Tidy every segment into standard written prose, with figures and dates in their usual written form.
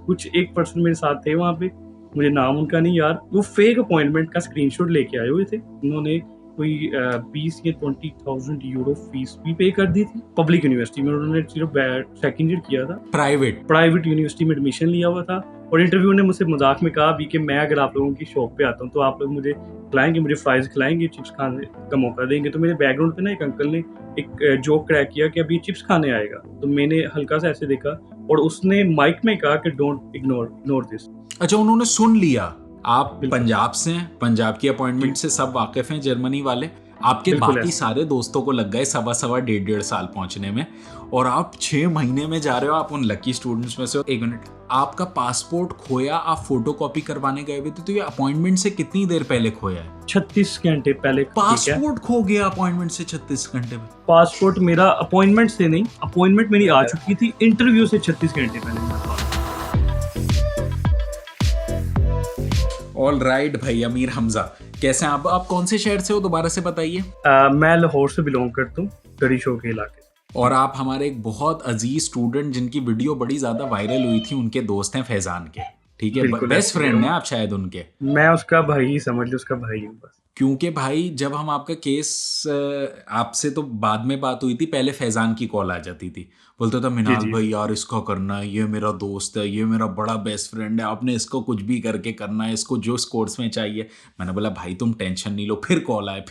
कुछ एक पर्सन मेरे साथ थे वहाँ पे, मुझे नाम उनका नहीं याद, वो फेक अपॉइंटमेंट का स्क्रीनशॉट लेके आए हुए थे। उन्होंने कोई 20 या 20,000 यूरो फीस भी पे कर दी थी पब्लिक यूनिवर्सिटी में। उन्होंने सिर्फ सेकंड ईयर किया था, प्राइवेट यूनिवर्सिटी में एडमिशन लिया हुआ था। और इंटरव्यू ने मुझसे मजाक में कहा भी कि मैं अगर आप लोगों की शॉप पे आता हूँ तो आप लोग मुझे खिलाएंगे, मुझे फ्राइज खिलाएंगे, चिप्स खाने का मौका देंगे। तो मेरे बैकग्राउंड पे ना एक अंकल ने एक जोक क्रैक किया कि अभी चिप्स खाने आएगा, तो मैंने हल्का सा ऐसे देखा और उसने माइक में कहा कि डोंट इग्नोर दिस। अच्छा, उन्होंने सुन लिया। आप बिल्कुल पंजाब से हैं, पंजाब की जी, अपॉइंटमेंट से सब वाकिफ हैं जर्मनी वाले। आपके बिल्कुल बाकी ऐसे। सारे दोस्तों को लग गए सवा डेढ़ साल पहुंचने में, और आप 6 महीने में जा रहे हो। आप उन लकी स्टूडेंट्स में से हो। एक मिनट, आपका पासपोर्ट खोया, आप फोटो कॉपी करवाने गए हुए थे, तो ये अपॉइंटमेंट से कितनी देर पहले खोया है? 36 घंटे पहले। ठीक है, पासपोर्ट खो गया अपॉइंटमेंट से 36 घंटे में? पासपोर्ट मेरा अपॉइंटमेंट से नहीं, अपॉइंटमेंट मेरी आ चुकी थी, इंटरव्यू से 36 घंटे पहले मेरा पासपोर्ट। ऑल राइट भाई, अमीर हमजा, कैसे हैं आप कौन से शहर से हो, दोबारा से बताइए। मैं लाहौर से बिलोंग करता हूँ, गरी शो के इलाके से। और आप हमारे एक बहुत अजीज स्टूडेंट जिनकी वीडियो बड़ी ज्यादा वायरल हुई थी, उनके दोस्त हैं फैजान के, ठीक है? बिल्कुल बेस्ट ऐसे। फ्रेंड हैं आप शायद उनके। मैं उसका भाई ही समझ लो, उसका भाई हूँ बस। क्योंकि भाई जब हम आपका केस, आपसे तो बाद में बात हुई थी, पहले फैजान की कॉल आ जाती थी, बोलता था जी मिनाल जी भाई यार इसका करना है, ये मेरा दोस्त है, ये मेरा बड़ा बेस्ट फ्रेंड है, आपने इसको कुछ भी करके करना है, इसको जो कोर्स में चाहिए। मैंने बोला भाई तुम टेंशन नहीं लो। फिर कॉल आए।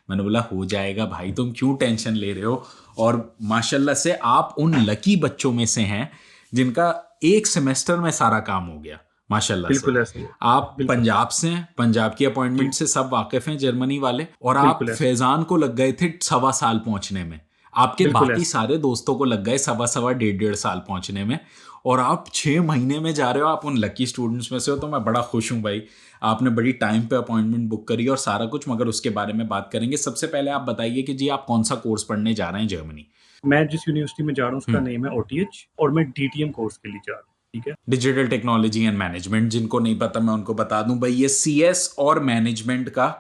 मैंने बोला हो जाएगा भाई, तुम क्यों टेंशन ले रहे हो। और माशाल्लाह से आप उन लकी बच्चों में से हैं जिनका एक सेमेस्टर में सारा काम हो गया, माशाल्लाह से। बिल्कुल ऐसे ही है। आप बिल्कुल पंजाब से हैं, पंजाब की जी, अपॉइंटमेंट से सब वाकिफ हैं जर्मनी वाले, और आप बिल्कुल ऐसे। फैजान को लग गए थे सवा साल पहुंचने में। आपके बिल्कुल बाकी ऐसे। सारे दोस्तों को लग गए सवा डेढ़ साल पहुंचने में, और आप 6 महीने में जा रहे हो। आप उन लकी स्टूडेंट्स में से हो, तो मैं बड़ा खुश हूं भाई। आपने बड़ी टाइम पे अपॉइंटमेंट बुक करी और सारा कुछ, मगर उसके बारे में बात करेंगे। सबसे पहले आप बताइए कि जी आप कौन सा कोर्स पढ़ने जा रहे हैं जर्मनी? मैं जिस यूनिवर्सिटी में जा रहा हूँ उसका नेम है OTH, और मैं DTM कोर्स के लिए जा रहा हूँ। ठीक है, डिजिटल टेक्नोलॉजी एंड मैनेजमेंट। जिनको नहीं पता मैं उनको बता दूं भाई, ये CS और मैनेजमेंट का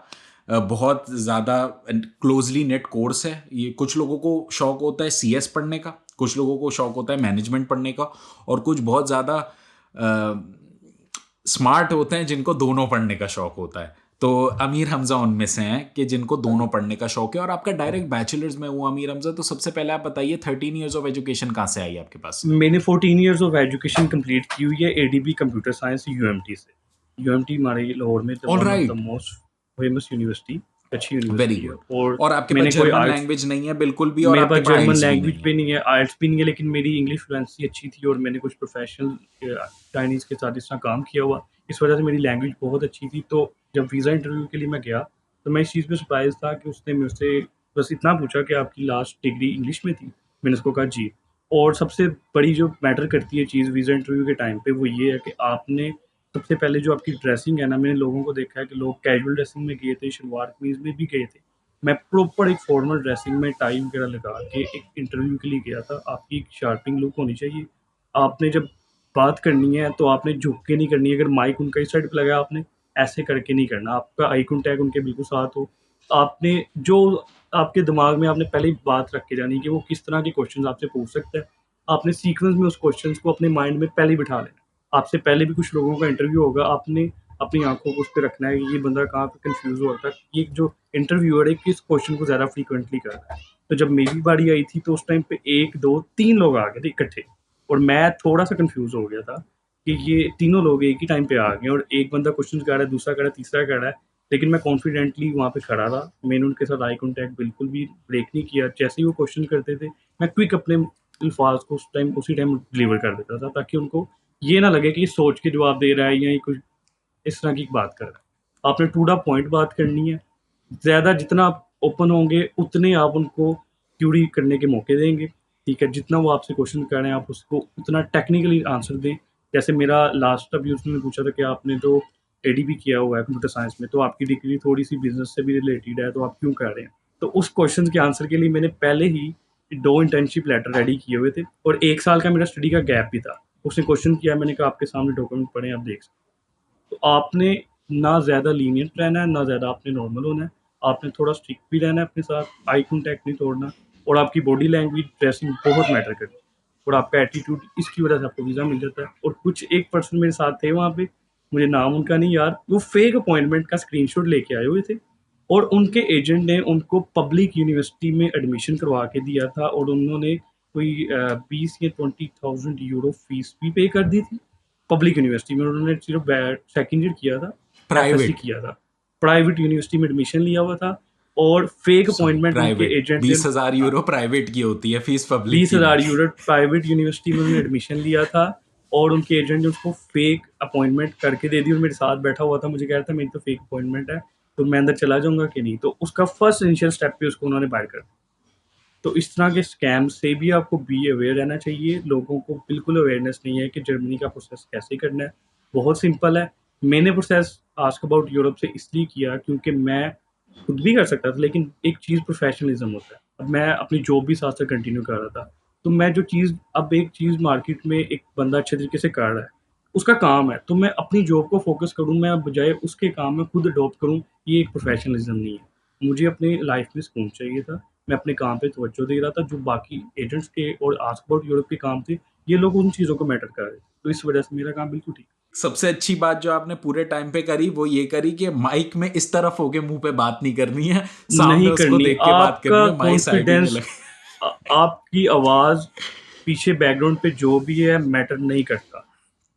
बहुत ज़्यादा क्लोजली नेट कोर्स है। ये कुछ लोगों को शौक होता है CS पढ़ने का, कुछ लोगों को शौक होता है मैनेजमेंट पढ़ने का, और कुछ बहुत ज़्यादा स्मार्ट होते हैं जिनको दोनों पढ़ने का शौक होता है। तो अमीर हमजा उनमें से हैं कि जिनको दोनों पढ़ने का शौक है। और आपका डायरेक्ट बैचलर्स में हुआ अमीर हमजा, तो सबसे पहले आप बताइए 13 ईयर्स ऑफ एजुकेशन कहाँ से आई आपके पास? मैंने 14 इयर्स ऑफ एजुकेशन कंप्लीट की हुई है ADB कंप्यूटर साइंस UMT से। UMT हमारे लाहौर में all one of the right, most famous university, अच्छी वेरी यूनिवर्सिटी है। गुड। और और आपके पास मैंने कोई जर्मन आर्ट्स, लैंग्वेज नहीं है बिल्कुल भी, और मेरे आपके पास पास जर्मन आइल्स भी लैंग्वेज नहीं भी है? नहीं है, आर्ट्स भी नहीं है, लेकिन मेरी इंग्लिश फ्लुएंसी अच्छी थी और मैंने कुछ प्रोफेशनल चाइनीज़ के साथ इस तरह काम किया हुआ, इस वजह से मेरी लैंग्वेज बहुत अच्छी थी। तो जब वीज़ा इंटरव्यू के लिए मैं गया, तो मैं इस चीज़ पे सरप्राइज़ था कि उसने मुझसे बस इतना पूछा कि आपकी लास्ट डिग्री इंग्लिश में थी? मैंने उसको कहा जी। और सबसे बड़ी जो मैटर करती है चीज़ वीज़ा इंटरव्यू के टाइम पे, वो ये है कि आपने सबसे पहले जो आपकी ड्रेसिंग है ना, मैंने लोगों को देखा है कि लोग कैजुअल ड्रेसिंग में गए थे, शलवार कमीज़ में भी गए थे। मैं प्रॉपर एक फॉर्मल ड्रेसिंग में टाई वगैरह लगा के एक इंटरव्यू के लिए गया था। आपकी एक शार्पिंग लुक होनी चाहिए। आपने जब बात करनी है तो आपने झुक के नहीं करनी है। अगर माइक उनका इस साइड पे लगा है, आपने ऐसे करके नहीं करना। आपका आई कॉन्टैक्ट उनके बिल्कुल साथ हो। आपने जो आपके दिमाग में आपने पहले ही बात रख के जानी है कि वो किस तरह के क्वेश्चंस आपसे पूछ सकता है। आपने सीक्वेंस में उस क्वेश्चंस को अपने माइंड में पहले ही बिठा लेना। आपसे पहले भी कुछ लोगों का इंटरव्यू होगा, आपने अपनी आँखों को उस पे रखना है कि ये बंदा कहाँ पे कन्फ्यूज़ हो रहा था। ये जो इंटरव्यूअर है किस क्वेश्चन को ज़्यादा फ्रीक्वेंटली कर रहा है। तो जब मेरी बारी आई थी तो उस टाइम पे 1, 2, 3 लोग आ गए थे इकट्ठे, और मैं थोड़ा-सा कन्फ्यूज़ हो गया था कि ये तीनों लोग एक ही टाइम पे आ गए और एक बंदा क्वेश्चन्स कर रहा है, दूसरा कर रहा है, तीसरा कर रहा है। लेकिन मैं कॉन्फिडेंटली वहाँ पे खड़ा था। मैंने उनके साथ आई कॉन्टैक्ट बिल्कुल भी ब्रेक नहीं किया। जैसे ही वो क्वेश्चन करते थे, मैं क्विक अपने अल्फाज़ को उसी टाइम डिलीवर कर देता था, ताकि उनको ये ना लगे कि ये सोच के जवाब दे रहा है या ये कुछ इस तरह की बात कर रहा है। आपने टू द पॉइंट बात करनी है। ज़्यादा जितना आप ओपन होंगे, उतने आप उनको क्यूरी करने के मौके देंगे, ठीक है? जितना वो आपसे क्वेश्चन कर रहे हैं, आप उसको उतना टेक्निकली आंसर दें। जैसे मेरा लास्ट अभी उसने पूछा था कि आपने तो ADB किया हुआ है कंप्यूटर साइंस में, तो आपकी डिग्री थोड़ी-सी बिज़नेस से भी रिलेटेड है, तो आप क्यों कर रहे हैं? तो उस क्वेश्चन के आंसर के लिए मैंने पहले ही 2 इंटर्नशिप लेटर रेडी किए हुए थे और 1 साल का मेरा स्टडी का गैप भी था। उसने क्वेश्चन किया, मैंने कहा आपके सामने डॉक्यूमेंट पड़े हैं, आप देख सकते हैं। तो आपने ना ज़्यादा लीनिएंट रहना है, ना ज़्यादा आपने नॉर्मल होना है। आपने थोड़ा स्ट्रिक्ट भी रहना है अपने साथ, आई कॉन्टैक्ट नहीं तोड़ना, और आपकी बॉडी लैंग्वेज, ड्रेसिंग बहुत मैटर करती है। और आपका एटीट्यूड, इसकी वजह से आपको वीज़ा मिल जाता है। और कुछ एक पर्सन मेरे साथ थे वहाँ पे, मुझे नाम उनका नहीं याद, वो फेक अपॉइंटमेंट का स्क्रीनशॉट लेके आए हुए थे और उनके एजेंट ने उनको पब्लिक यूनिवर्सिटी में एडमिशन करवा के दिया था और उन्होंने कोई 20 या 20,000 यूरो फीस भी पे कर दी थी पब्लिक यूनिवर्सिटी में। उन्होंने सिर्फ सेकेंड ईयर किया था, एफएससी प्राइवेट। किया था, प्राइवेट यूनिवर्सिटी में एडमिशन लिया हुआ था और फेक सॉरी, अपॉइंटमेंट उनके प्राइवेट। एजेंट ने। 20,000 यूरो प्राइवेट की होती है, फीस पब्लिक बीस की हजार नहीं। यूरो प्राइवेट यूनिवर्सिटी में उन्होंने एडमिशन लिया था और उनके एजेंट ने उसको फेक अपॉइंटमेंट करके दे दी और मेरे साथ बैठा हुआ था। मुझे कह रहा था मेरी तो फेक अपॉइंटमेंट है, तो मैं अंदर चला जाऊंगा कि नहीं। तो उसका फर्स्ट इनिशियल स्टेप पे उसको उन्होंने बाहर कर दिया। तो इस तरह के स्कैम से भी आपको बी अवेयर रहना चाहिए। लोगों को बिल्कुल अवेयरनेस नहीं है कि जर्मनी का प्रोसेस कैसे करना है। बहुत सिंपल है। मैंने प्रोसेस आस्क अबाउट यूरोप से इसलिए किया क्योंकि मैं खुद भी कर सकता था, लेकिन एक चीज़ प्रोफेशनलिज्म होता है। अब मैं अपनी जॉब भी साथ साथ कंटिन्यू कर रहा था, तो मैं जो चीज़, अब एक चीज़ मार्केट में एक बंदा अच्छे तरीके से कर रहा है, उसका काम है, तो मैं अपनी जॉब को फोकस करूँ, मैं बजाय उसके काम में खुद अडॉप्ट करूँ, ये एक प्रोफेशनलिज्म नहीं है। मुझे अपनी लाइफ में सुकून चाहिए था। मैं अपने काम पे तवज्जो दे रहा था। जो बाकी एजेंट्स के और आस्क अबाउट यूरोप के काम थे, ये लोग उन चीज़ों को मैटर कर रहे थे। तो इस वजह से मेरा काम बिल्कुल ठीक। सबसे अच्छी बात जो आपने पूरे टाइम पे करी वो ये करी कि माइक में इस तरफ होके मुंह पे बात नहीं करनी है, सामने नहीं उसको करनी, देख के बात करनी आपका है, माइक साइड ही में कॉन्फिडेंस, लगे। आपकी आवाज़, पीछे बैकग्राउंड पे जो भी है मैटर नहीं करता।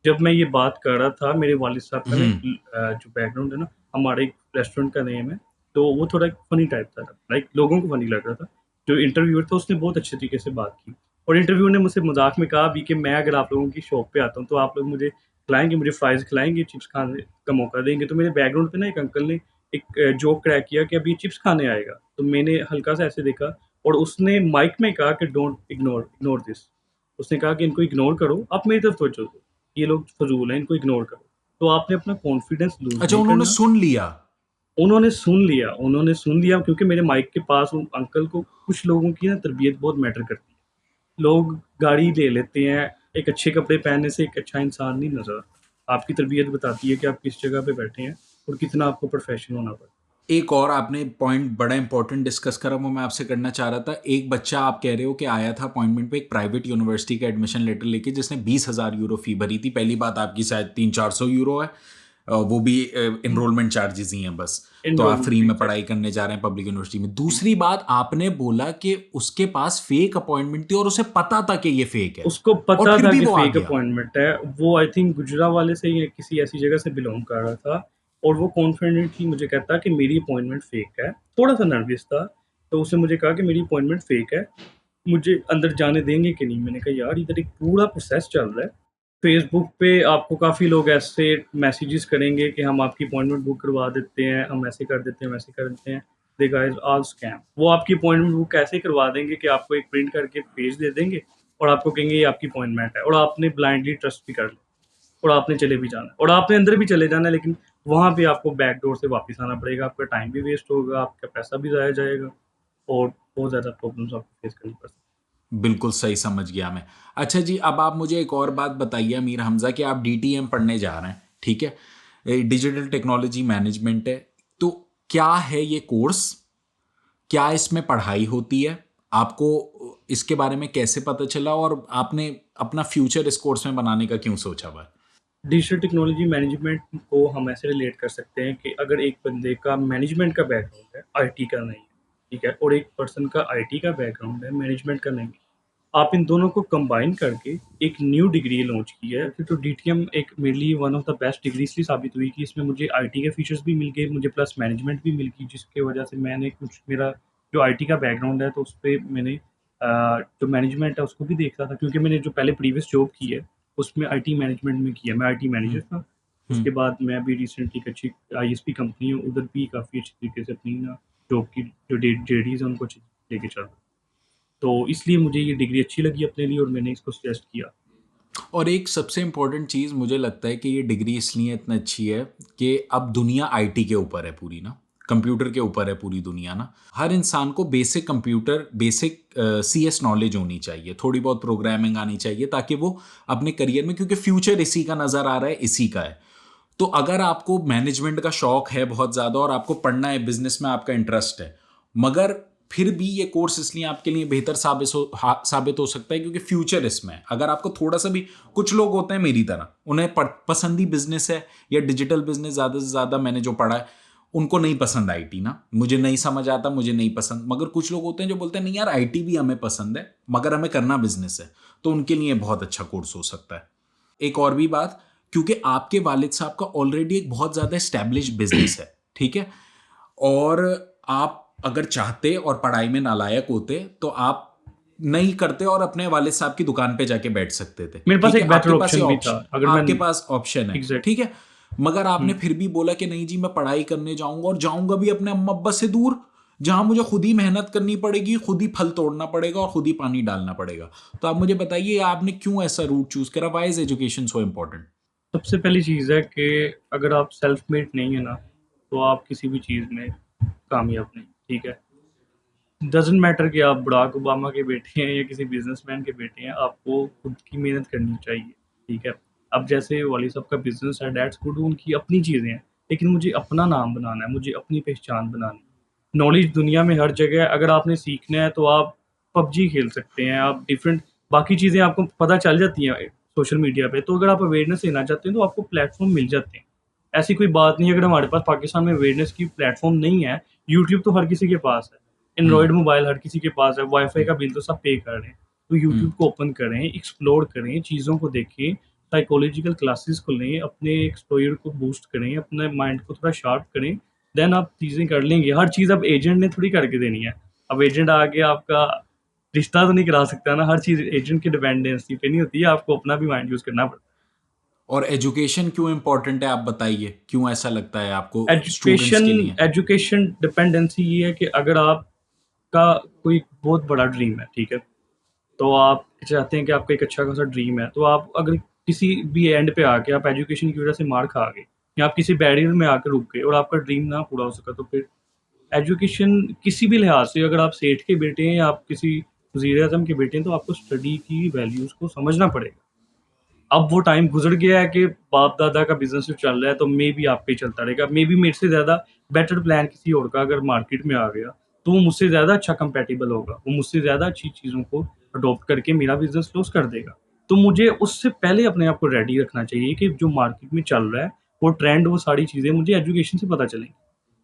जब मैं ये बात कर रहा था, मेरे वालिद साहब का ना हम्म। जो बैकग्राउंड है ना, हमारे एक रेस्टोरेंट का नेम है, तो वो थोड़ा फ़नी टाइप था, लाइक लोगों को फ़नी लग रहा था। जो इंटरव्यूअर था उसने बहुत अच्छे तरीके से बात की और इंटरव्यूअर ने मुझसे मज़ाक में कहा भी कि मैं अगर आप लोगों की शॉप पे आता हूँ, तो आप लोग मुझे खिलाएँगे, मुझे फ्राइज़ खिलाएँगे, चिप्स खाने का मौका देंगे। तो मेरे बैकग्राउंड पे ना एक अंकल ने एक जोक क्रैक किया कि अभी चिप्स खाने आएगा। तो मैंने हल्का-सा ऐसे देखा और उसने माइक में कहा कि डोंट इग्नोर इग्नोर दिस। उसने कहा कि इनको इग्नोर करो, आप मेरी तरफ तवज्जो दो। ये लोग फ़ज़ूल हैं, इनको इग्नोर करो। तो आपने अपना कॉन्फिडेंस लूज़ अच्छा, नहीं उन्होंने करना। सुन लिया। उन्होंने सुन लिया क्योंकि मेरे माइक के पास उन अंकल को, कुछ लोगों की ना तरबियत बहुत मैटर करती है। लोग गाड़ी ले लेते हैं, एक अच्छे कपड़े पहनने से एक अच्छा इंसान नहीं नज़र आता। आपकी तरबियत बताती है कि आप किस जगह पे बैठे हैं और कितना आपको प्रोफ़ेशनल होना पड़ता है। एक और आपने पॉइंट बड़ा इंपॉर्टेंट डिस्कस करा, वो मैं आपसे करना चाह रहा था। एक बच्चा आप कह रहे हो कि आया था अपॉइंटमेंट पे एक प्राइवेट यूनिवर्सिटी का एडमिशन लेटर लेके, जिसने 20,000 यूरो फी भरी थी। पहली बात, आपकी शायद 300-400 यूरो है, वो भी इनरोलमेंट चार्जेस ही हैं बस। तो आप एनरोलमेंट फ्री भी में पढ़ाई एग्ज़ैक्टली। करने जा रहे हैं पब्लिक यूनिवर्सिटी में। दूसरी बात, आपने बोला कि उसके पास फेक अपॉइंटमेंट थी और उसे पता था कि ये फेक है, उसको और पता फिर था भी कि वो आ फेक गया। अपॉइंटमेंट है। वो आई थिंक गुजरावाले से या किसी ऐसी जगह से बिलॉन्ग कर रहा था और वो कॉन्फिडेंटली मुझे कहता कि मेरी अपॉइंटमेंट फेक है। थोड़ा-सा नर्वस था, तो उसने मुझे कहा कि मेरी अपॉइंटमेंट फेक है, मुझे अंदर जाने देंगे कि नहीं? मैंने कहा यार इधर एक पूरा प्रोसेस चल रहा है। फेसबुक पे आपको काफ़ी लोग ऐसे मैसेजेस करेंगे कि हम आपकी अपॉइंटमेंट बुक करवा देते हैं, हम ऐसे कर देते हैं, वैसे कर देते हैं। दे गाइज़ ऑल स्कैम। वो आपकी अपॉइंटमेंट बुक ऐसे करवा देंगे कि आपको एक प्रिंट करके पेज दे देंगे और आपको कहेंगे ये आपकी अपॉइंटमेंट है और आपने ब्लाइंडली ट्रस्ट भी कर लिया और आपने चले भी जाना है और आपने अंदर भी चले जाना है, लेकिन वहाँ पे आपको बैक डोर से वापस आना पड़ेगा। आपका टाइम भी वेस्ट होगा, आपका पैसा भी ज़ाया जाएगा और बहुत ज़्यादा प्रॉब्लम्स आपको फेस करनी पड़ सकती हैं। बिल्कुल सही समझ गया मैं। अच्छा जी, अब आप मुझे एक और बात बताइए अमीर हमज़ा, कि आप डीटीएम पढ़ने जा रहे हैं, ठीक है? डिजिटल टेक्नोलॉजी मैनेजमेंट है, तो क्या है ये कोर्स? क्या इसमें पढ़ाई होती है? आपको इसके बारे में कैसे पता चला, और आपने अपना फ्यूचर इस कोर्स में बनाने का क्यों सोचा हुआ? डिजिटल टेक्नोलॉजी मैनेजमेंट को हम ऐसे रिलेट कर सकते हैं कि अगर एक बंदे का मैनेजमेंट का बैकग्राउंड है, आईटी का नहीं है, ठीक है? और एक पर्सन का आईटी का बैकग्राउंड है, मैनेजमेंट का नहीं है। आप इन दोनों को कंबाइन करके एक न्यू डिग्री लॉन्च की है। तो डीटीएम एक मेरे लिए one of the best degree इसलिए साबित हुई कि इसमें मुझे आईटी के फीचर्स भी मिल गए, मुझे प्लस मैनेजमेंट भी मिल गई, जिसकी वजह से मैंने कुछ, मेरा जो आईटी का बैकग्राउंड है, तो उसपे मैंने जो मैनेजमेंट है उसको भी देखा था क्योंकि मैंने जो पहले प्रीवियस जॉब की है, उसमें आईटी मैनेजमेंट में किया। मैं आईटी मैनेजर हुँ, था। हुँ। उसके बाद मैं अभी रिसेंटली एक अच्छी आईएसपी कंपनी है, उधर भी काफ़ी अच्छी तरीके से अपनी ना जॉब की जो जेडीज़ है उनको अच्छी लेके चल रहा हूँ। तो इसलिए मुझे ये डिग्री अच्छी लगी अपने लिए और मैंने इसको सजेस्ट किया। और एक सबसे इम्पोर्टेंट चीज़ मुझे लगता है कि ये डिग्री इसलिए इतनी अच्छी है कि अब दुनिया आईटी के ऊपर है पूरी ना, कंप्यूटर के ऊपर है पूरी दुनिया ना। हर इंसान को basic computer, basic CS knowledge होनी चाहिए, थोड़ी बहुत प्रोग्रामिंग आनी चाहिए, ताकि वो अपने करियर में, क्योंकि फ्यूचर इसी का नज़र आ रहा है, इसी का है। तो अगर आपको मैनेजमेंट का शौक है बहुत ज़्यादा और आपको पढ़ना है, बिजनेस में आपका इंटरेस्ट है, मगर फिर भी ये कोर्स इसलिए आपके लिए बेहतर साबित हो सकता है क्योंकि फ्यूचर इसमें है। अगर आपको थोड़ा सा भी, कुछ लोग होते हैं मेरी तरह, उन्हें पसंद ही बिजनेस है या डिजिटल बिजनेस, ज़्यादा से ज़्यादा मैंने जो पढ़ा है, उनको नहीं पसंद आईटी ना, मुझे नहीं समझ आता, मुझे नहीं पसंद। मगर कुछ लोग होते हैं जो बोलते हैं नहीं यार आईटी भी हमें पसंद है मगर हमें करना बिजनेस है, तो उनके लिए बहुत अच्छा कोर्स हो सकता है। एक और भी बात, क्योंकि आपके वालिद साहब का ऑलरेडी एक बहुत ज़्यादा एस्टैब्लिश बिजनेस है, ठीक है, और आप अगर चाहते और पढ़ाई में नालायक होते तो आप नहीं करते और अपने वालिद साहब की दुकान पे जाके बैठ सकते थे, मेरे पास ठीक है, एक बेटर आपके पास ये ऑप्शन भी था ऑप्शन, अगर मैं। आपके पास ऑप्शन है, एग्जैक्ट। ठीक है। मगर आपने हम्म। फिर भी बोला कि नहीं जी मैं पढ़ाई करने जाऊंगा, और जाऊंगा भी अपने अम्मा अब्बा से दूर, जहां मुझे खुद ही मेहनत करनी पड़ेगी, खुद ही फल तोड़ना पड़ेगा और खुद ही पानी डालना पड़ेगा। तो आप मुझे बताइए आपने क्यों ऐसा रूट चूज करा, why is education so important? सबसे पहली चीज़ है कि अगर आप सेल्फ मेड नहीं है ना, तो आप किसी भी चीज़ में कामयाब नहीं, ठीक है। डजेंट मैटर कि आप बराक ओबामा के बेटे हैं या किसी बिजनेसमैन के बेटे हैं, आपको खुद की मेहनत करनी चाहिए, ठीक है। अब जैसे वाली साहब का बिजनेस है, डैट्स गुड, उनकी अपनी चीज़ें हैं, लेकिन मुझे अपना नाम बनाना है, मुझे अपनी पहचान बनानी है। नॉलेज दुनिया में हर जगह है, अगर आपने सीखना है तो आप पबजी खेल सकते हैं, आप डिफरेंट बाकी चीज़ें आपको पता चल जाती हैं सोशल मीडिया पे। तो अगर आप अवेयरनेस लेना चाहते हैं तो आपको प्लेटफॉर्म मिल जाते हैं। ऐसी कोई बात नहीं है, अगर हमारे पास पाकिस्तान में अवेयरनेस की प्लेटफॉर्म नहीं है, यूट्यूब तो हर किसी के पास है, हम्म। एंड्रॉयड मोबाइल हर किसी के पास है, वाईफाई का बिल तो सब पे कर रहे हैं। तो यूट्यूब हम्म। को ओपन करें, एक्सप्लोर करें, चीज़ों को देखें, साइकोलॉजिकल क्लासेस को लें, अपने एक्सप्लोयर को बूस्ट करें, अपने माइंड को थोड़ा शार्प करें, देन आप चीज़ें कर लेंगे। हर चीज़ अब एजेंट ने थोड़ी करके देनी है। अब एजेंट आके आपका रिश्ता तो नहीं करा सकता ना, हर चीज़ एजेंट की डिपेंडेंसी पे नहीं होती है, आपको अपना भी माइंड यूज़ करना पड़ता और एजुकेशन क्यों इंपॉर्टेंट है आप बताइए, क्यों ऐसा लगता है आपको है। स्टूडेंट्स एजुकेशन के लिए? एजुकेशन डिपेंडेंसी ये है कि अगर आपका कोई बहुत बड़ा ड्रीम है, ठीक है, तो आप चाहते हैं कि आपका एक अच्छा खासा ड्रीम है, तो आप अगर किसी भी एंड पे आके आप एजुकेशन की वजह से मार खा गए या आप किसी बैरियर में आकर रुक गए और आपका ड्रीम ना पूरा हो सका, तो फिर एजुकेशन किसी भी लिहाज से, अगर आप सेठ के बेटे हैं या आप किसी वज़ीर आज़म के बेटे हैं, तो आपको स्टडी की वैल्यूज़ को समझना पड़ेगा। अब वो टाइम गुज़र गया है कि बाप-दादा का बिज़नेस जो चल रहा है, तो मेबी आप पे चलता रहेगा। मेबी मेरे से ज़्यादा बेटर प्लान किसी और का अगर मार्केट में आ गया, तो वो मुझसे ज़्यादा अच्छा कंपैटिबल होगा। वो मुझसे ज़्यादा अच्छी चीज़ों को अडॉप्ट करके मेरा बिज़नेस क्लोज़ कर देगा। तो मुझे उससे पहले अपने आप को रेडी रखना चाहिए कि जो मार्केट में चल रहा है, वो ट्रेंड, वो सारी चीज़ें मुझे एजुकेशन से पता चलेंगी।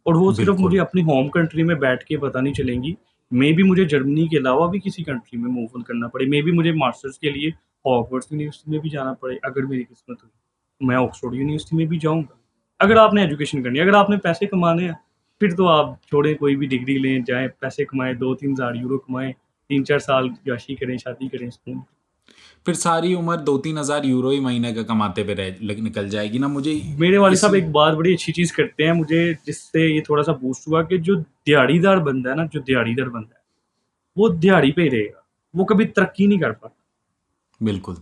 और वो सिर्फ़ मुझे बिल्कुल। अपनी होम कंट्री में बैठ के पता नहीं चलेंगी। मेबी मुझे जर्मनी के अलावा भी किसी कंट्री में मूव ऑन करना पड़े। मेबी मुझे मास्टर्स के लिए हॉगवर्ट्स यूनिवर्सिटी में भी जाना पड़े, अगर मेरी किस्मत हुई। मैं ऑक्सफोर्ड यूनिवर्सिटी में भी जाऊँगा। अगर आपने एजुकेशन करनी है, अगर आपने पैसे कमाने हैं, फिर तो आप छोड़ें, कोई भी डिग्री लें, जाएँ, पैसे कमाएँ, 2-3 हज़ार यूरो कमाएँ, 3-4 साल याशी करें, शादी करें, सुकून। फिर सारी उम्र 2-3 हज़ार यूरो ही महीने का कमाते पे निकल जाएगी ना मुझे। मेरे वालिद साहब इसी एक बात बड़ी अच्छी चीज़ करते हैं मुझे, जिससे ये थोड़ा-सा बूस्ट हुआ कि जो दिहाड़ीदार बंदा है ना, जो दिहाड़ीदार बंदा है, वो दिहाड़ी पे ही रहेगा। वो कभी तरक्की नहीं कर पाता। बिल्कुल।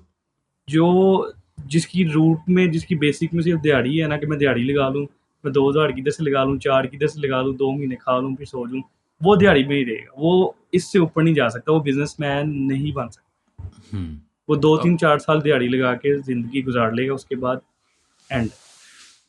जो जिसकी रूट में, जिसकी बेसिक में सिर्फ़ दिहाड़ी है ना, कि मैं दिहाड़ी लगा लूँ, मैं 2000 किधर से लगा लूँ, 4 किधर से लगा लूँ, 2 महीने खा लूँ, फिर सो जाऊँ, वो दिहाड़ी में ही रहेगा। वो इससे ऊपर नहीं जा सकता, वो बिज़नेसमैन नहीं बन सकता। हम्म। वो 2, अब 3, 4 साल दिहाड़ी लगा के ज़िंदगी गुज़ार लेगा, उसके बाद एंड।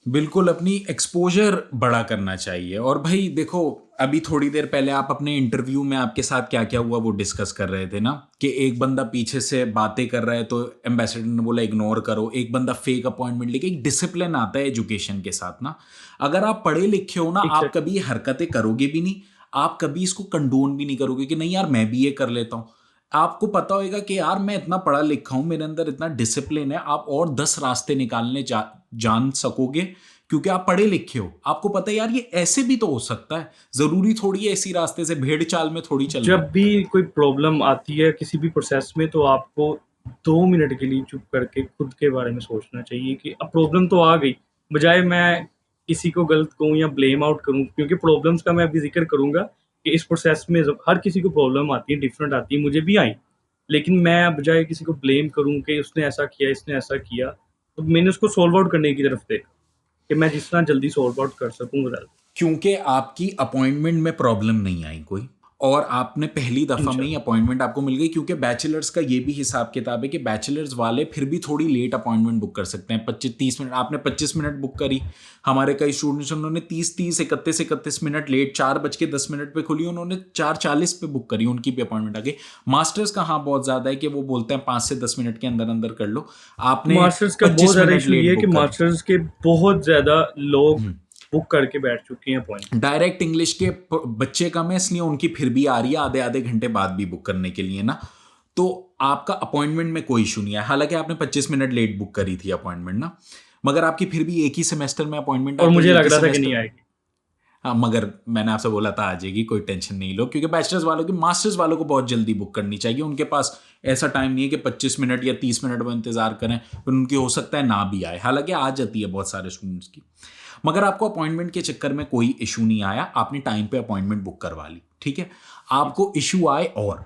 बिल्कुल अपनी एक्सपोजर बड़ा करना चाहिए। और भाई देखो, अभी थोड़ी देर पहले आप अपने इंटरव्यू में आपके साथ क्या क्या हुआ वो डिस्कस कर रहे थे ना, कि एक बंदा पीछे से बातें कर रहा है तो एम्बेसडर ने बोला इग्नोर करो, एक बंदा फेक अपॉइंटमेंट लेके। एक डिसिप्लिन आता है एजुकेशन के साथ ना। अगर आप पढ़े लिखे हो ना, आप एग्ज़ैक्टली। कभी ये हरकतें करोगे भी नहीं, आप कभी इसको कंडोन भी नहीं करोगे कि नहीं यार मैं भी ये कर लेता हूँ। आपको पता होगा कि यार मैं इतना पढ़ा लिखा हूं, मेरे अंदर इतना डिसिप्लिन है, आप और 10 रास्ते निकालने जान सकोगे, क्योंकि आप पढ़े लिखे हो। आपको पता है यार ये ऐसे भी तो हो सकता है, जरूरी थोड़ी है इसी रास्ते से, भेड़ चाल में थोड़ी चलना जब है। भी कोई प्रॉब्लम आती है किसी भी प्रोसेस में, तो आपको 2 मिनट के लिए चुप करके खुद के बारे में सोचना चाहिए कि अब प्रॉब्लम तो आ गई, बजाय मैं किसी को गलत कहूँ या ब्लेम आउट करूँ, क्योंकि प्रॉब्लम्स का मैं अभी ज़िक्र करूँगा कि इस प्रोसेस में हर किसी को प्रॉब्लम आती है, डिफरेंट आती है, मुझे भी आई। लेकिन मैं बजाय किसी को ब्लेम करूँ कि उसने ऐसा किया, इसने ऐसा किया, तो मैंने उसको सॉल्व आउट करने की तरफ देखा कि मैं जितना जल्दी सॉल्व आउट कर सकूँ वो ज़्यादा। क्योंकि आपकी अपॉइंटमेंट में प्रॉब्लम नहीं आई कोई, और आपने पहली दफ़ा में ही इंशाल्लाह। अपॉइंटमेंट आपको मिल गई, क्योंकि बैचलर्स का ये भी हिसाब किताब है कि बैचलर्स वाले फिर भी थोड़ी लेट अपॉइंटमेंट बुक कर सकते हैं, 25-30 मिनट। आपने 25 मिनट बुक करी, हमारे कई स्टूडेंट्स उन्होंने 30-30 31-31 मिनट लेट, 4:10 पे खुली, उन्होंने 4:40 पे बुक करी, उनकी भी अपॉइंटमेंट आ गई। मास्टर्स का हाँ बहुत ज़्यादा है कि वो बोलते हैं 5 से 10 मिनट के अंदर अंदर कर लो। आपने मास्टर्स का बहुत पच्चीस ज़्यादा मिनट इशू ये लेट है कि बुक करी। मास्टर्स के बहुत ज़्यादा लोग बुक करके बैठ चुके हैं अपॉइंटमेंट। डायरेक्ट इंग्लिश के बच्चे कम है, इसलिए उनकी फिर भी आ रही है आधे आधे घंटे बाद भी बुक करने के लिए ना। तो आपका अपॉइंटमेंट में कोई इशू नहीं है, हालांकि आपने 25 मिनट लेट बुक करी थी अपॉइंटमेंट ना, मगर आपकी फिर भी एक ही सेमेस्टर में अपॉइंटमेंट आ और गई, मुझे एक लग ही रहा था कि सेमेस्टर। नहीं आएगी। हाँ, मगर मैंने आपसे बोला था आ जाएगी, कोई टेंशन नहीं लो, क्योंकि बैचलर्स वालों की, मास्टर्स वालों को बहुत जल्दी बुक करनी चाहिए। उनके पास ऐसा टाइम नहीं है कि 25 मिनट या 30 मिनट में इंतजार करें, फिर उनकी हो सकता है ना भी आए, हालांकि आ जाती है बहुत सारे स्टूडेंट्स की। मगर आपको अपॉइंटमेंट के चक्कर में कोई इशू नहीं आया, आपने टाइम पे अपॉइंटमेंट बुक करवा ली, ठीक है। आपको इशू आए, और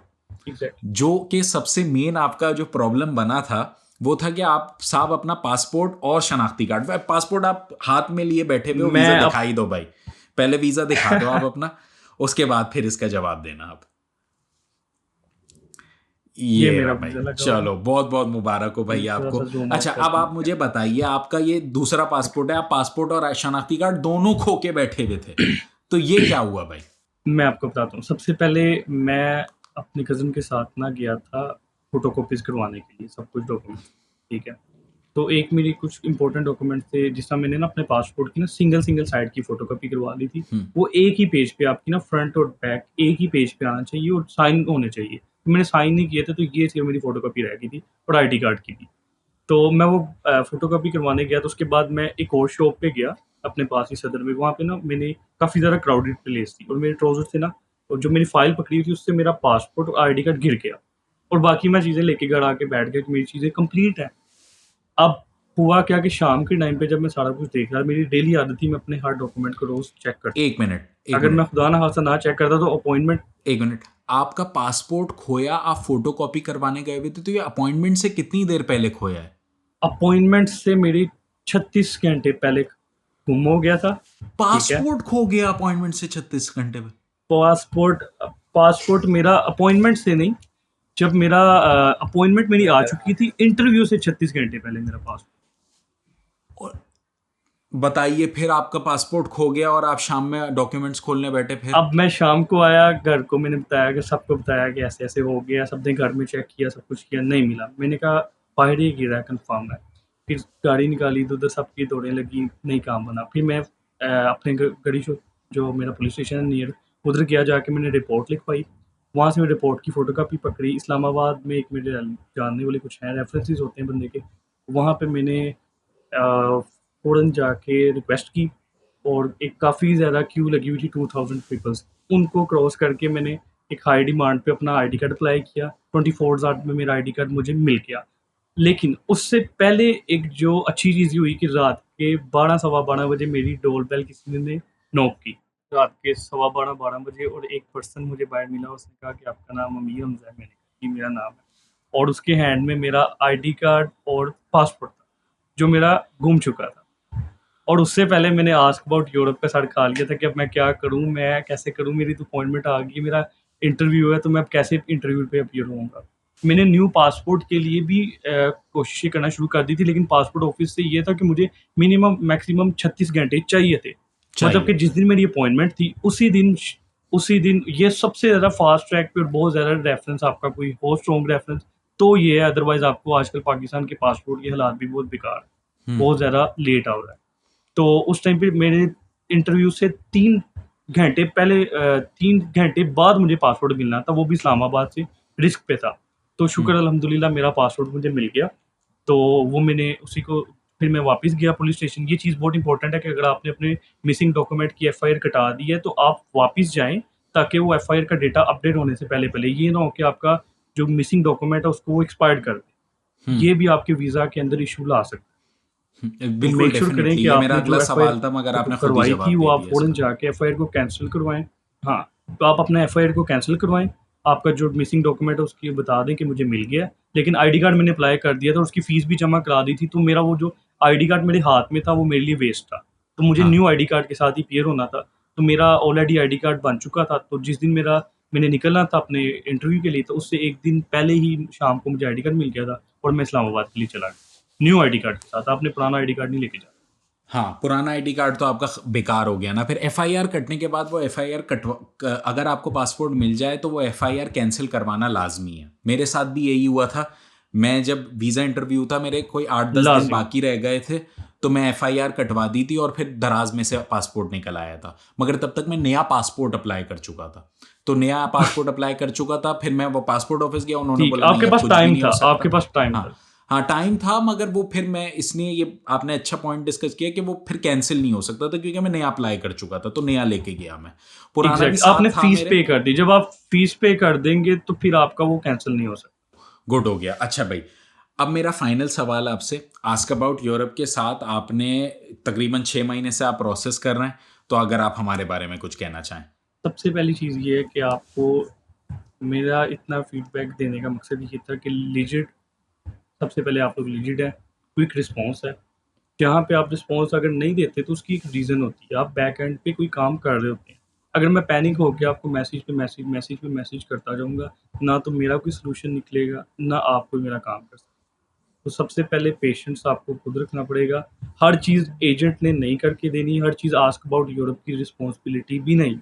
एग्जैक्टली। जो कि सबसे मेन आपका जो प्रॉब्लम बना था वो था कि आप साहब अपना पासपोर्ट और शनाख्ती कार्ड, पासपोर्ट आप हाथ में लिए बैठे हुए हो, वीजा मैं अब दिखाई दो भाई, पहले वीजा दिखा दो आप अपना, उसके बाद फिर इसका जवाब देना आप। ये ये रहा मेरा भाई, वीज़ा लगा हुआ है। चलो बहुत बहुत मुबारक हो भाई मैं थोड़ा आपको। सा ज़ूम आउट अच्छा, कर अब दूँ आप क्या? मुझे बताइए, आपका ये दूसरा पासपोर्ट है, आप पासपोर्ट और शनाख्ती कार्ड दोनों खो के बैठे हुए थे, तो ये क्या हुआ भाई? मैं आपको बताता हूँ। सबसे पहले मैं अपने कज़न के साथ ना गया था फ़ोटोकॉपीज़ करवाने के लिए सब कुछ डॉक्यूमेंट्स, ठीक है? तो एक मेरी कुछ इम्पोर्टेंट डॉक्यूमेंट्स थे, जिस तरह मैंने ना अपने पासपोर्ट की ना सिंगल-सिंगल साइड की फ़ोटोकॉपी करवा ली थी। वो एक ही पेज पे आपकी ना फ्रंट और बैक एक ही पेज पे आना चाहिए और साइन होने चाहिए। तो मैंने साइन नहीं किए थे, तो ये सिर्फ़ मेरी फ़ोटोकॉपी रह गई थी और आईडी कार्ड की भी। तो मैं वो फ़ोटोकॉपी करवाने गया, तो उसके बाद मैं एक और शॉप पे गया अपने पास ही सदर में। वहाँ पे ना मैंने काफ़ी ज़्यादा क्राउडेड प्लेस थी और मेरे ट्राउज़र से ना, और जो मेरी फ़ाइल पकड़ी हुई थी उससे मेरा पासपोर्ट और आईडी कार्ड गिर गया और बाकी मैं चीज़ें लेके घर आके बैठ गया कि मेरी चीज़ें कंप्लीट हैं। अब हुआ क्या कि शाम के टाइम पे जब मैं सारा कुछ देख रहा था, मेरी डेली आदत थी मैं अपने हर डॉक्यूमेंट को रोज़ चेक करता एक था। मिनट, एक अगर मैं मिनट, खुदा ना खास्ता ना चेक करता तो अपॉइंटमेंट एक मिनट। आपका पासपोर्ट खोया, आप फोटो कॉपी करवाने गए हुए थे, तो ये अपॉइंटमेंट से कितनी देर पहले खोया है? अपॉइंटमेंट से मेरी 36 घंटे पहले गुम हो गया था, ठीक है? पासपोर्ट खो गया अपॉइंटमेंट से 36 घंटे में? पासपोर्ट पासपोर्ट मेरा अपॉइंटमेंट से नहीं, जब मेरा अपॉइंटमेंट मेरी आ चुकी थी, इंटरव्यू से 36 घंटे पहले मेरा पासपोर्ट। और बताइए, फिर आपका पासपोर्ट खो गया और आप शाम में डॉक्यूमेंट्स खोलने बैठे फिर? अब मैं शाम को आया घर को, मैंने बताया कि सबको बताया कि ऐसे-ऐसे हो गया, सबने घर में चेक किया, सब कुछ किया, नहीं मिला। मैंने कहा बाहर ही गिरा है कन्फर्म है। फिर गाड़ी निकाली, इधर-उधर सबकी दौड़ें लगी, नहीं काम बना। फिर मैं अपने गढ़ी जो मेरा पुलिस स्टेशन है नियर, उधर गया, जाके मैंने रिपोर्ट लिखवाई। वहाँ से मैं रिपोर्ट की फ़ोटोकॉपी पकड़ी। इस्लामाबाद में एक मेरे जानने वाले कुछ हैं, रेफरेंसेस होते हैं बंदे के, वहाँ पे मैंने फ़ौरन जाके रिक्वेस्ट की और एक काफ़ी ज़्यादा क्यू लगी हुई थी 2000 पीपल्स। उनको क्रॉस करके मैंने एक हाई डिमांड पे अपना आईडी कार्ड अप्लाई किया। 24 आवर्स में मेरा आईडी कार्ड मुझे मिल गया। लेकिन उससे पहले एक जो अच्छी चीज़ ये हुई कि रात के 12 सवा 12 बजे मेरी डोर बेल किसी ने नॉक की। रात के सवा 12 12 बजे, और एक पर्सन मुझे बाहर मिला, उसने कहा कि आपका नाम अमीर हमज़ा है? मैंने कहा जी मेरा नाम है। और उसके हैंड में मेरा आईडी कार्ड और पासपोर्ट था, जो मेरा गुम चुका था। और उससे पहले मैंने आस्क अबाउट यूरोप का सर खा लिया था कि अब मैं क्या करूँ, मैं कैसे करूँ? मेरी तो अपॉइंटमेंट आ गई है, मेरा इंटरव्यू है, तो मैं अब कैसे इंटरव्यू पे अपीयर होऊँगा? मैंने न्यू पासपोर्ट के लिए भी कोशिशें करना शुरू कर दी थी, लेकिन पासपोर्ट ऑफिस से ये था कि मुझे मिनिमम मैक्सिमम 36 घंटे चाहिए थे। मतलब कि चाहिए। जिस दिन मेरी अपॉइंटमेंट थी, उसी दिन ये सबसे ज़्यादा फास्ट ट्रैक पे और बहुत ज़्यादा रेफ़रेंस आपका कोई हो, स्ट्रॉन्ग रेफ़रेंस, तो ये है, अदरवाइज़ आपको आजकल पाकिस्तान के पासपोर्ट के हालात भी बहुत बेकार हैं। बहुत ज़्यादा लेट आ रहा है। तो उस टाइम पे मेरे इंटरव्यू से 3 घंटे पहले 3 घंटे बाद मुझे पासपोर्ट मिलना था, वो भी इस्लामाबाद से, रिस्क पे था। तो शुक्र अल्हम्दुलिल्लाह मेरा पासपोर्ट मुझे मिल गया। तो वो मैंने उसी को, फिर मैं वापस गया पुलिस स्टेशन। ये चीज़ बहुत इंपॉर्टेंट है कि अगर आपने अपने मिसिंग डॉक्यूमेंट की एफआईआर कटा दी है, तो आप वापस जाएँ, ताकि वो एफआईआर का डेटा अपडेट होने से पहले-पहले ये ना हो कि आपका जो मिसिंग डॉक्यूमेंट है उसको वो एक्सपायर्ड कर दे। ये भी आपके वीज़ा के अंदर इश्यू ला सकता है। तो बिल्कुल, मेक श्योर करें डेफिनेटली, कि ये मेरा आपने अगला जो एफआईआर सवाल था, मगर आपने खुद ही करवाई थी, जवाब वो दे आप दिया फ़ौरन इसका। जाके एफआईआर को कैंसल करवाएँ। हाँ, तो आप अपना एफआईआर को कैंसल करवाएँ। आपका जो मिसिंग डॉक्यूमेंट है उसकी बता दें कि मुझे मिल गया है, लेकिन आईडी कार्ड मैंने अप्लाई कर दिया था और उसकी फ़ीस भी जमा करा दी थी, तो मेरा वो जो आईडी कार्ड मेरे हाथ में था, वो मेरे लिए वेस्ट था। तो मुझे हाँ। न्यू आईडी कार्ड के साथ ही पेयर होना था। तो मेरा ऑलरेडी आईडी कार्ड बन चुका था, तो जिस दिन मेरा मैंने निकलना था अपने इंटरव्यू के लिए, तो उससे 1 दिन पहले ही शाम को मुझे आईडी कार्ड मिल गया था और मैं इस्लामाबाद के लिए चला गया। न्यू आईडी कार्ड के साथ, आपने पुराना आईडी कार्ड नहीं लेके जाना। हाँ, पुराना आईडी कार्ड तो आपका बेकार हो गया ना। फिर एफआईआर कटने के बाद वो एफआईआर अगर आपको पासपोर्ट मिल जाए तो वो एफआईआर कैंसिल करवाना लाजमी है। मेरे साथ भी यही हुआ था। मैं जब वीज़ा इंटरव्यू था, मेरे कोई 8-10 दिन लाज़िम। बाकी रह गए थे, तो मैं एफआईआर कटवा दी थी और फिर दराज में से पासपोर्ट निकल आया था। मगर तब तक मैं नया पासपोर्ट अप्लाई कर चुका था। तो नया पासपोर्ट अप्लाई कर चुका था, फिर मैं वो पासपोर्ट ऑफिस गया, उन्होंने ठीक, बोला नहीं आपके अब पास कुछ भी टाइम नहीं था, हो सकता। आपके पास टाइम हाँ, था। हाँ टाइम था, मगर वो फिर मैं इसलिए, ये आपने अच्छा पॉइंट डिस्कस किया कि वो फिर कैंसिल नहीं हो सकता था क्योंकि मैं नया अप्लाई कर चुका था, तो नया लेके गया मैं। पुराना भी एग्ज़ैक्टली, आपने साथ था फीस मेरे। पे कर दी। जब आप फीस पे कर देंगे तो फिर आपका वो कैंसल नहीं हो सकता। गुड हो गया। अच्छा भाई, अब मेरा फाइनल सवाल आपसे, आस्क अबाउट यूरोप के साथ आपने तकरीबन 6 महीने से आप प्रोसेस कर रहे हैं, तो अगर आप हमारे बारे में कुछ कहना चाहें। सबसे पहली चीज़ ये है कि आपको मेरा इतना फीडबैक देने का मकसद ये था कि लिजिट, सबसे पहले आप लोग लिजिट है, क्विक रिस्पॉन्स है। जहाँ पे आप रिस्पॉन्स अगर नहीं देते तो उसकी एक रीज़न होती है, आप बैक एंड पे कोई काम कर रहे होते हैं। अगर मैं पैनिक होके आपको मैसेज पे मैसेज, मैसेज पे मैसेज करता जाऊँगा, ना तो मेरा कोई सॉल्यूशन निकलेगा, ना आप कोई मेरा काम कर सकते। तो सबसे पहले पेशेंस आपको खुद रखना पड़ेगा। हर चीज़ एजेंट ने नहीं करके देनी, हर चीज़ आस्क अबाउट यूरोप की रिस्पॉन्सिबिलिटी भी नहीं।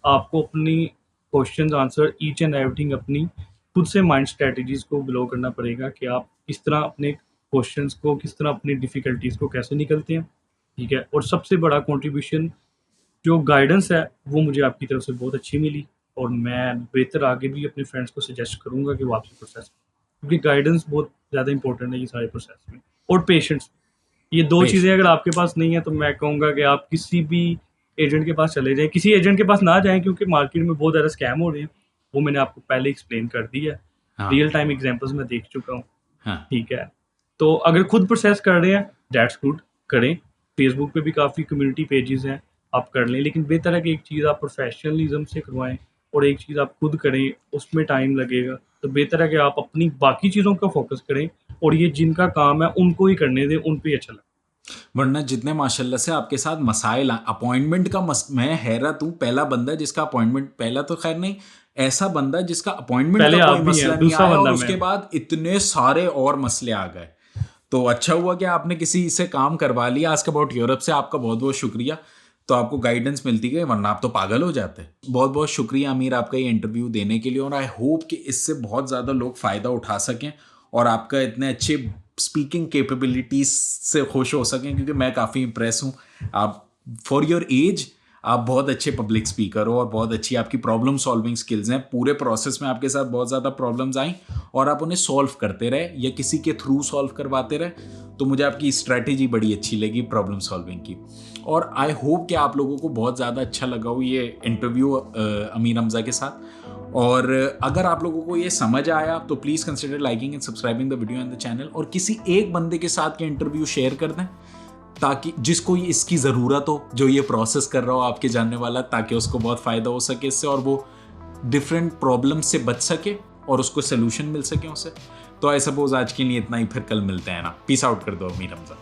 आपको अपनी questions answer each and everything अपनी खुद से माइंड स्ट्रैटेजीज़ को बिलो करना पड़ेगा कि आप किस तरह अपने क्वेश्चंस को, किस तरह अपनी डिफ़िकल्टीज़ को कैसे निकलते हैं, ठीक है? और सबसे बड़ा कंट्रीब्यूशन जो गाइडेंस है, वो मुझे आपकी तरफ से बहुत अच्छी मिली और मैं बेहतर आगे भी अपने फ्रेंड्स को सजेस्ट करूँगा कि वो आपसे प्रोसेस, क्योंकि गाइडेंस बहुत ज़्यादा इंपॉर्टेंट है ये सारे प्रोसेस में, और पेशेंस। ये 2 पेश। चीज़ें अगर आपके पास नहीं है तो मैं कहूँगा कि आप किसी भी एजेंट के पास चले जाएँ। किसी एजेंट के पास ना जाएँ क्योंकि मार्केट में बहुत ज़्यादा स्कैम हो रहे हैं, वो मैंने आपको पहले एक्सप्लेन कर दिया है। हाँ। रियल टाइम एग्ज़ाम्पल्स मैं देख चुका हूँ, हाँ। ठीक है? तो अगर खुद प्रोसेस कर रहे हैं, दैट्स गुड, करें। फेसबुक पे भी काफ़ी कम्युनिटी पेजेज़ हैं, आप कर लें। लेकिन बेहतर है कि एक चीज़ आप प्रोफेशनलिज़्म से करवाएँ और एक चीज़ आप खुद करें, उसमें टाइम लगेगा। तो बेहतर है कि आप अपनी बाकी चीज़ों का फ़ोकस करें और ये जिनका काम है उनको ही करने दें, उन पे ही अच्छा लगे। वरना जितने माशाल्लाह से आपके साथ मसाइल अपॉइंटमेंट का मैं हैरत हूँ, पहला बंदा जिसका अपॉइंटमेंट, पहला तो खैर नहीं, ऐसा बंदा जिसका अपॉइंटमेंट का पहले कोई आप भी मसला हैं, नहीं दूसरा आया और बंदा मैं उसके हूँ। बाद इतने सारे और मसले आ गए। तो अच्छा हुआ कि आपने किसी से काम करवा लिया। आस्क अबाउट यूरोप से आपका बहुत बहुत शुक्रिया। तो आपको गाइडेंस मिलती गई, वरना आप तो पागल हो जाते। बहुत बहुत शुक्रिया अमीर आपका ये इंटरव्यू देने के लिए, और आई होप कि इससे बहुत ज़्यादा लोग फ़ायदा उठा सकें और आपका इतने अच्छे स्पीकिंग कैपेबिलिटीज से खुश हो सकें, क्योंकि मैं काफ़ी इम्प्रेस हूँ। आप फॉर योर एज आप बहुत अच्छे पब्लिक स्पीकर हो और बहुत अच्छी आपकी प्रॉब्लम सॉल्विंग स्किल्स हैं। पूरे प्रोसेस में आपके साथ बहुत ज़्यादा प्रॉब्लम्स आई और आप उन्हें सॉल्व करते रहे या किसी के थ्रू सॉल्व करवाते रहे। तो मुझे आपकी स्ट्रैटेजी बड़ी अच्छी लगी प्रॉब्लम सॉल्विंग की, और आई होप कि आप लोगों को बहुत ज़्यादा अच्छा लगा हो ये इंटरव्यू अमीर हमज़ा के साथ। और अगर आप लोगों को ये समझ आया तो please consider liking and subscribing the video and the channel, और किसी एक बंदे के साथ ये इंटरव्यू शेयर कर दें ताकि जिसको इसकी ज़रूरत हो, जो ये प्रोसेस कर रहा हो आपके जानने वाला, ताकि उसको बहुत फ़ायदा हो सके इससे और वो डिफरेंट प्रॉब्लम से बच सके और उसको सोल्यूशन मिल सके उसे। तो आई सपोज आज के लिए इतना ही, फिर कल मिलते हैं ना। पीस आउट कर दो अमीर हमज़ा।